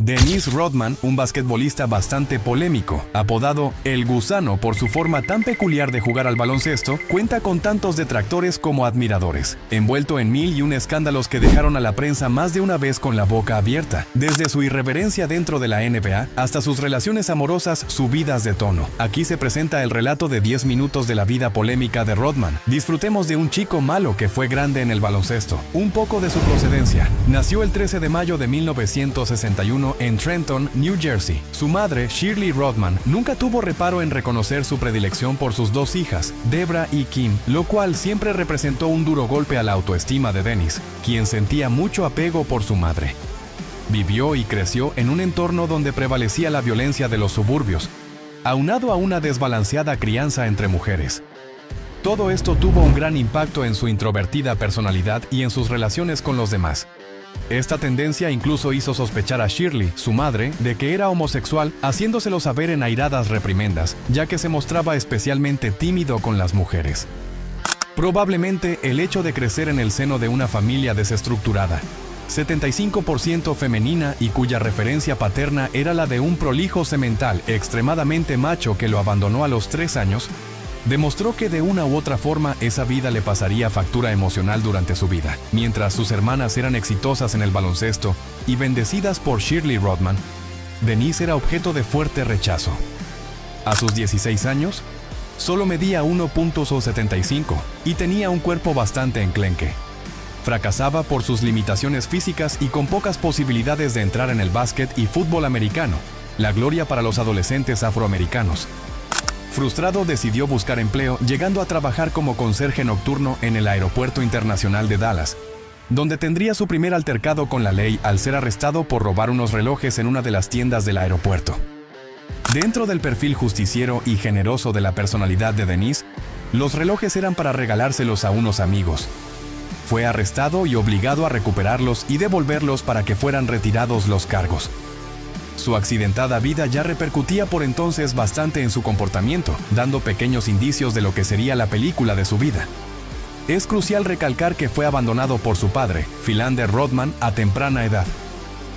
Dennis Rodman, un basquetbolista bastante polémico, apodado El Gusano por su forma tan peculiar de jugar al baloncesto, cuenta con tantos detractores como admiradores, envuelto en mil y un escándalos que dejaron a la prensa más de una vez con la boca abierta, desde su irreverencia dentro de la NBA hasta sus relaciones amorosas subidas de tono. Aquí se presenta el relato de 10 minutos de la vida polémica de Rodman. Disfrutemos de un chico malo que fue grande en el baloncesto. Un poco de su procedencia. Nació el 13 de mayo de 1961 en Trenton, New Jersey. Su madre, Shirley Rodman, nunca tuvo reparo en reconocer su predilección por sus dos hijas, Debra y Kim, lo cual siempre representó un duro golpe a la autoestima de Dennis, quien sentía mucho apego por su madre. Vivió y creció en un entorno donde prevalecía la violencia de los suburbios, aunado a una desbalanceada crianza entre mujeres. Todo esto tuvo un gran impacto en su introvertida personalidad y en sus relaciones con los demás. Esta tendencia incluso hizo sospechar a Shirley, su madre, de que era homosexual, haciéndoselo saber en airadas reprimendas, ya que se mostraba especialmente tímido con las mujeres. Probablemente el hecho de crecer en el seno de una familia desestructurada, 75% femenina y cuya referencia paterna era la de un prolijo semental extremadamente macho que lo abandonó a los 3 años, demostró que de una u otra forma esa vida le pasaría factura emocional durante su vida. Mientras sus hermanas eran exitosas en el baloncesto y bendecidas por Shirley Rodman, Dennis era objeto de fuerte rechazo. A sus 16 años, solo medía 1.75 y tenía un cuerpo bastante enclenque. Fracasaba por sus limitaciones físicas y con pocas posibilidades de entrar en el básquet y fútbol americano, la gloria para los adolescentes afroamericanos. Frustrado, decidió buscar empleo, llegando a trabajar como conserje nocturno en el Aeropuerto Internacional de Dallas, donde tendría su primer altercado con la ley al ser arrestado por robar unos relojes en una de las tiendas del aeropuerto. Dentro del perfil justiciero y generoso de la personalidad de Dennis, los relojes eran para regalárselos a unos amigos. Fue arrestado y obligado a recuperarlos y devolverlos para que fueran retirados los cargos. Su accidentada vida ya repercutía por entonces bastante en su comportamiento, dando pequeños indicios de lo que sería la película de su vida. Es crucial recalcar que fue abandonado por su padre, Philander Rodman, a temprana edad.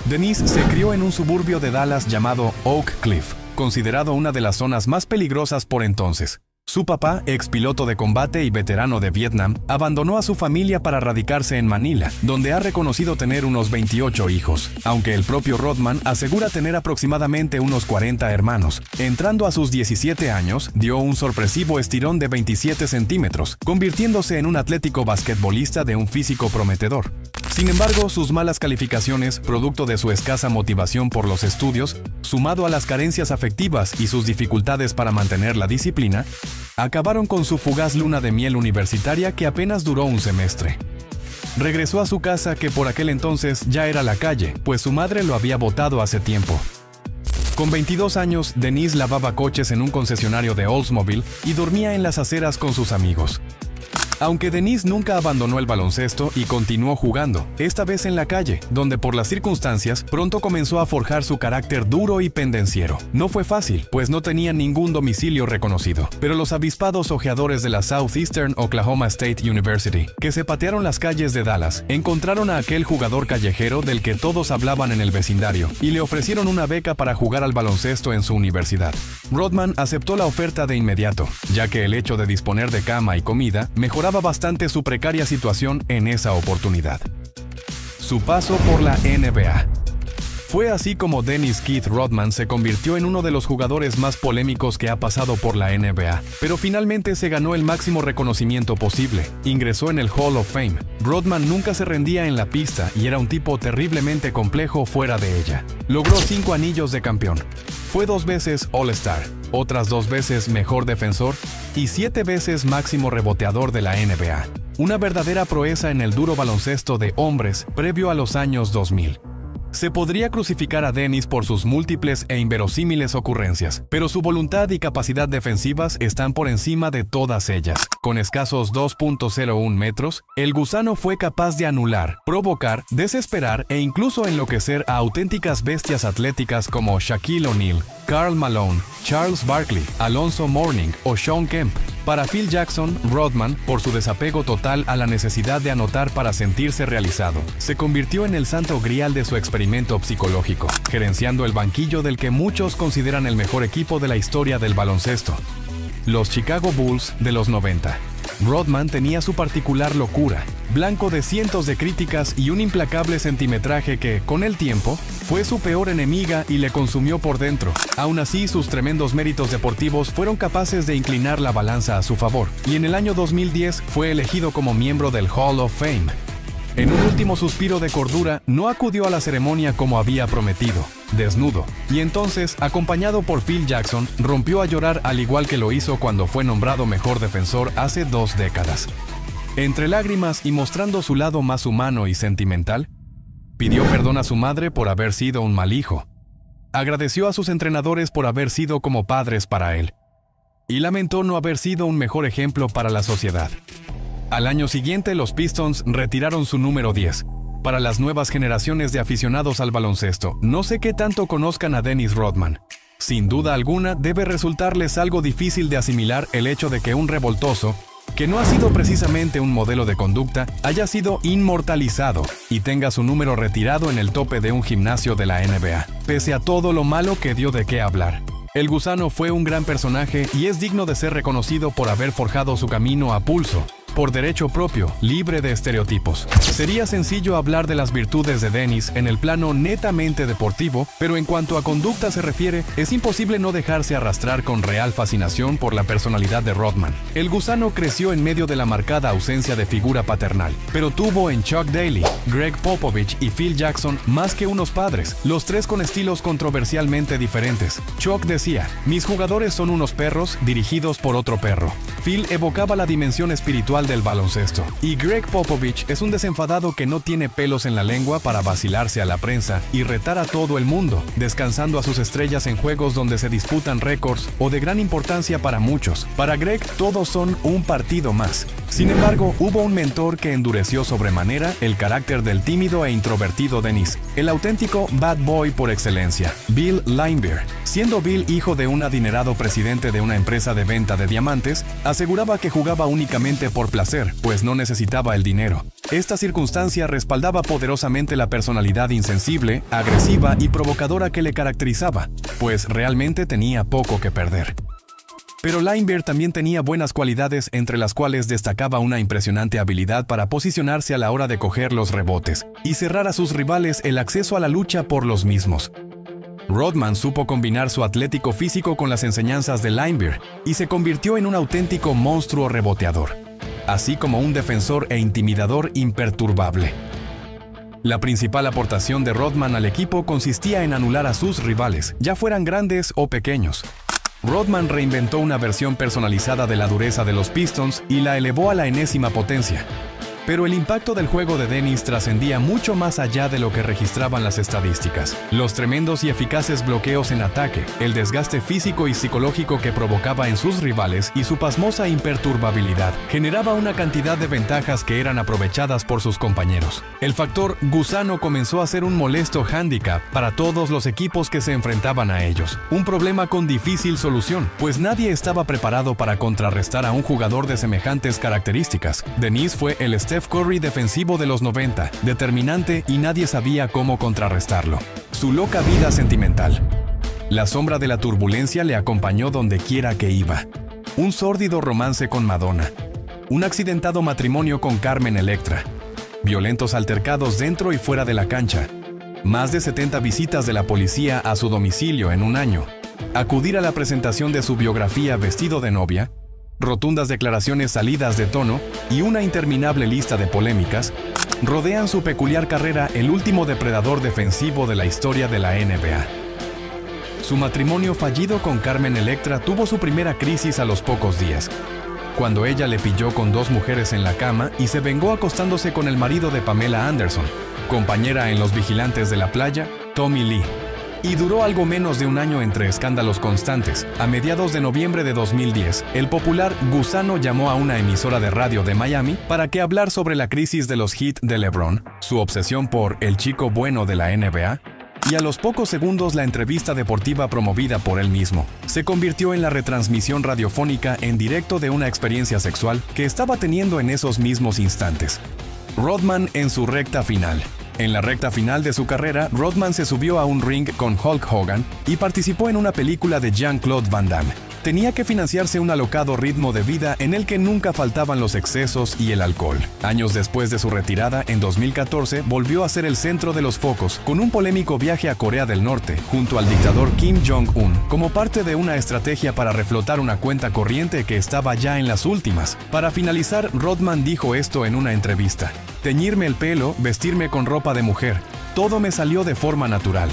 Dennis se crió en un suburbio de Dallas llamado Oak Cliff, considerado una de las zonas más peligrosas por entonces. Su papá, expiloto de combate y veterano de Vietnam, abandonó a su familia para radicarse en Manila, donde ha reconocido tener unos 28 hijos, aunque el propio Rodman asegura tener aproximadamente unos 40 hermanos. Entrando a sus 17 años, dio un sorpresivo estirón de 27 centímetros, convirtiéndose en un atlético basquetbolista de un físico prometedor. Sin embargo, sus malas calificaciones, producto de su escasa motivación por los estudios, sumado a las carencias afectivas y sus dificultades para mantener la disciplina, acabaron con su fugaz luna de miel universitaria que apenas duró un semestre. Regresó a su casa, que por aquel entonces ya era la calle, pues su madre lo había botado hace tiempo. Con 22 años, Dennis lavaba coches en un concesionario de Oldsmobile y dormía en las aceras con sus amigos. Aunque Dennis nunca abandonó el baloncesto y continuó jugando, esta vez en la calle, donde por las circunstancias pronto comenzó a forjar su carácter duro y pendenciero. No fue fácil, pues no tenía ningún domicilio reconocido, pero los avispados ojeadores de la Southeastern Oklahoma State University, que se patearon las calles de Dallas, encontraron a aquel jugador callejero del que todos hablaban en el vecindario y le ofrecieron una beca para jugar al baloncesto en su universidad. Rodman aceptó la oferta de inmediato, ya que el hecho de disponer de cama y comida mejoraba bastante su precaria situación en esa oportunidad. Su paso por la NBA. Fue así como Dennis Keith Rodman se convirtió en uno de los jugadores más polémicos que ha pasado por la NBA, pero finalmente se ganó el máximo reconocimiento posible. Ingresó en el Hall of Fame. Rodman nunca se rendía en la pista y era un tipo terriblemente complejo fuera de ella. Logró 5 anillos de campeón. Fue 2 veces All-Star, otras 2 veces mejor defensor y 7 veces máximo reboteador de la NBA. Una verdadera proeza en el duro baloncesto de hombres previo a los años 2000. Se podría crucificar a Dennis por sus múltiples e inverosímiles ocurrencias, pero su voluntad y capacidad defensivas están por encima de todas ellas. Con escasos 2.01 metros, el gusano fue capaz de anular, provocar, desesperar e incluso enloquecer a auténticas bestias atléticas como Shaquille O'Neal, Karl Malone, Charles Barkley, Alonzo Mourning o Shawn Kemp. Para Phil Jackson, Rodman, por su desapego total a la necesidad de anotar para sentirse realizado, se convirtió en el santo grial de su experimento psicológico, gerenciando el banquillo del que muchos consideran el mejor equipo de la historia del baloncesto, los Chicago Bulls de los 90. Rodman tenía su particular locura, blanco de cientos de críticas y un implacable centimetraje que, con el tiempo, fue su peor enemiga y le consumió por dentro. Aún así, sus tremendos méritos deportivos fueron capaces de inclinar la balanza a su favor, y en el año 2010 fue elegido como miembro del Hall of Fame. En un último suspiro de cordura, no acudió a la ceremonia como había prometido, desnudo, y entonces, acompañado por Phil Jackson, rompió a llorar al igual que lo hizo cuando fue nombrado mejor defensor hace 2 décadas. Entre lágrimas y mostrando su lado más humano y sentimental, pidió perdón a su madre por haber sido un mal hijo, agradeció a sus entrenadores por haber sido como padres para él, y lamentó no haber sido un mejor ejemplo para la sociedad. Al año siguiente, los Pistons retiraron su número 10. Para las nuevas generaciones de aficionados al baloncesto, no sé qué tanto conozcan a Dennis Rodman. Sin duda alguna, debe resultarles algo difícil de asimilar el hecho de que un revoltoso, que no ha sido precisamente un modelo de conducta, haya sido inmortalizado y tenga su número retirado en el tope de un gimnasio de la NBA, pese a todo lo malo que dio de qué hablar. El Gusano fue un gran personaje y es digno de ser reconocido por haber forjado su camino a pulso, por derecho propio, libre de estereotipos. Sería sencillo hablar de las virtudes de Dennis en el plano netamente deportivo, pero en cuanto a conducta se refiere, es imposible no dejarse arrastrar con real fascinación por la personalidad de Rodman. El Gusano creció en medio de la marcada ausencia de figura paternal, pero tuvo en Chuck Daly, Greg Popovich y Phil Jackson más que unos padres, los tres con estilos controversialmente diferentes. Chuck decía, mis jugadores son unos perros dirigidos por otro perro. Phil evocaba la dimensión espiritual del baloncesto. Y Greg Popovich es un desenfadado que no tiene pelos en la lengua para vacilarse a la prensa y retar a todo el mundo, descansando a sus estrellas en juegos donde se disputan récords o de gran importancia para muchos. Para Greg, todos son un partido más. Sin embargo, hubo un mentor que endureció sobremanera el carácter del tímido e introvertido Dennis, el auténtico bad boy por excelencia, Bill Laimbeer. Siendo Bill hijo de un adinerado presidente de una empresa de venta de diamantes, aseguraba que jugaba únicamente por placer, pues no necesitaba el dinero. Esta circunstancia respaldaba poderosamente la personalidad insensible, agresiva y provocadora que le caracterizaba, pues realmente tenía poco que perder. Pero Laimbeer también tenía buenas cualidades, entre las cuales destacaba una impresionante habilidad para posicionarse a la hora de coger los rebotes y cerrar a sus rivales el acceso a la lucha por los mismos. Rodman supo combinar su atlético físico con las enseñanzas de Laimbeer y se convirtió en un auténtico monstruo reboteador, así como un defensor e intimidador imperturbable. La principal aportación de Rodman al equipo consistía en anular a sus rivales, ya fueran grandes o pequeños. Rodman reinventó una versión personalizada de la dureza de los Pistons y la elevó a la enésima potencia. Pero el impacto del juego de Dennis trascendía mucho más allá de lo que registraban las estadísticas. Los tremendos y eficaces bloqueos en ataque, el desgaste físico y psicológico que provocaba en sus rivales y su pasmosa imperturbabilidad generaba una cantidad de ventajas que eran aprovechadas por sus compañeros. El factor Gusano comenzó a ser un molesto hándicap para todos los equipos que se enfrentaban a ellos. Un problema con difícil solución, pues nadie estaba preparado para contrarrestar a un jugador de semejantes características. Dennis fue el Steph Curry defensivo de los 90, determinante y nadie sabía cómo contrarrestarlo. Su loca vida sentimental. La sombra de la turbulencia le acompañó donde quiera que iba. Un sórdido romance con Madonna. Un accidentado matrimonio con Carmen Electra. Violentos altercados dentro y fuera de la cancha. Más de 70 visitas de la policía a su domicilio en un año. Acudir a la presentación de su biografía vestido de novia. Rotundas declaraciones salidas de tono y una interminable lista de polémicas rodean su peculiar carrera, el último depredador defensivo de la historia de la NBA. Su matrimonio fallido con Carmen Electra tuvo su primera crisis a los pocos días, cuando ella le pilló con 2 mujeres en la cama y se vengó acostándose con el marido de Pamela Anderson, compañera en Los Vigilantes de la Playa, Tommy Lee. Y duró algo menos de un año entre escándalos constantes. A mediados de noviembre de 2010, el popular Gusano llamó a una emisora de radio de Miami para que hablar sobre la crisis de los Heat de LeBron, su obsesión por el chico bueno de la NBA y a los pocos segundos la entrevista deportiva promovida por él mismo se convirtió en la retransmisión radiofónica en directo de una experiencia sexual que estaba teniendo en esos mismos instantes. Rodman en su recta final. En la recta final de su carrera, Rodman se subió a un ring con Hulk Hogan y participó en una película de Jean-Claude Van Damme. Tenía que financiarse un alocado ritmo de vida en el que nunca faltaban los excesos y el alcohol. Años después de su retirada, en 2014, volvió a ser el centro de los focos con un polémico viaje a Corea del Norte junto al dictador Kim Jong-un, como parte de una estrategia para reflotar una cuenta corriente que estaba ya en las últimas. Para finalizar, Rodman dijo esto en una entrevista: teñirme el pelo, vestirme con ropa de mujer, todo me salió de forma natural.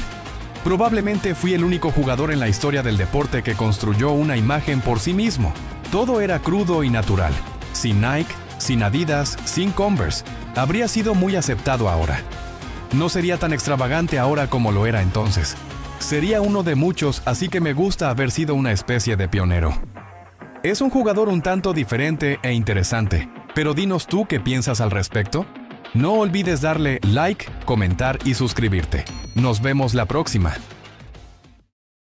Probablemente fui el único jugador en la historia del deporte que construyó una imagen por sí mismo. Todo era crudo y natural. Sin Nike, sin Adidas, sin Converse. Habría sido muy aceptado ahora. No sería tan extravagante ahora como lo era entonces. Sería uno de muchos, así que me gusta haber sido una especie de pionero. Es un jugador un tanto diferente e interesante, pero dinos tú qué piensas al respecto. No olvides darle like, comentar y suscribirte. Nos vemos la próxima.